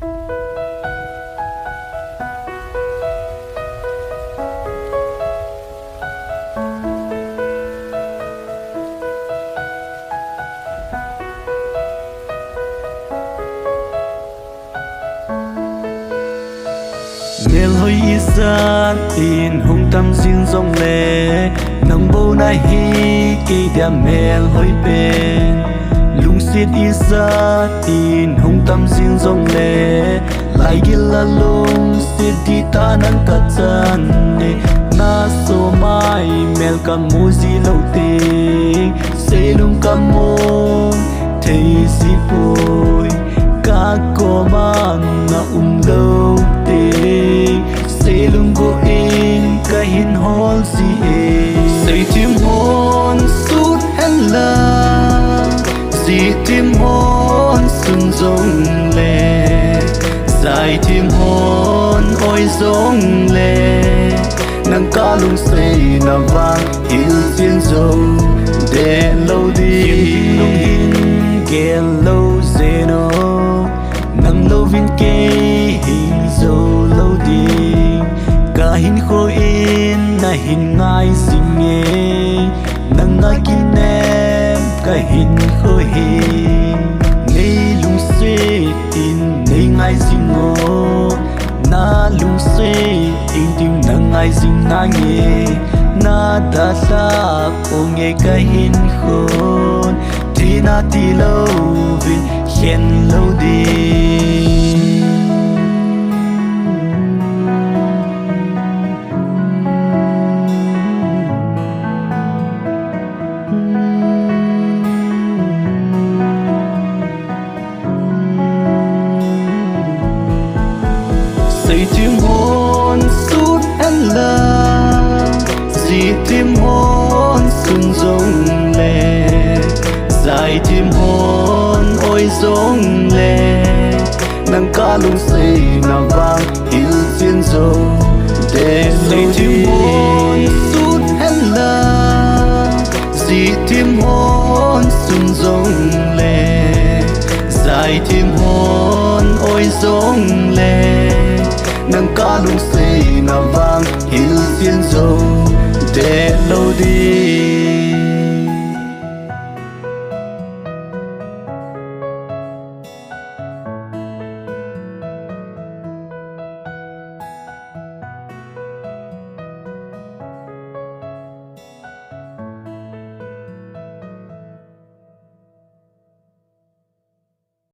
Mel hoi isa tin hung tam riêng rong lệ nang bầu nai hi cây đa mel hoi bên lung xiết isa tin hung tam riêng rong lệ lại gila lung xiết đi ta nang kachan ne na so mai mel kam muzi lâu tình se lung kam mong thấy si poi ka ko man na lâu tình lung go in ka hin hol si e Seithem hon sut hen la Seithem hon sun zong le Seithem hon oi zong le nang ka lung sei na vang il xiên zong de lâu đi lung in ke lâu zeno nang lâu vin ke hình dâu lâu đi cả hin khô in na hin ngai sinh nghe nang ngai kin em cả hin khô hin nei lung se tin nei ngai sinh ngô na lung se tin tim nang ngai sinh na nghe na ta sa ko nghe cả hin khôn thì na ti lâu vin khen lâu đi Seithem hon sut hen la Seithem hon sun zong le Seithem hon oi zong le nang ka lung sei na vang il xiên zong de Seithem hon sut hen la Seithem hon sun zong le Seithem hon oi zong le nang ka lung sei na vang il xiên dâu để lâu đi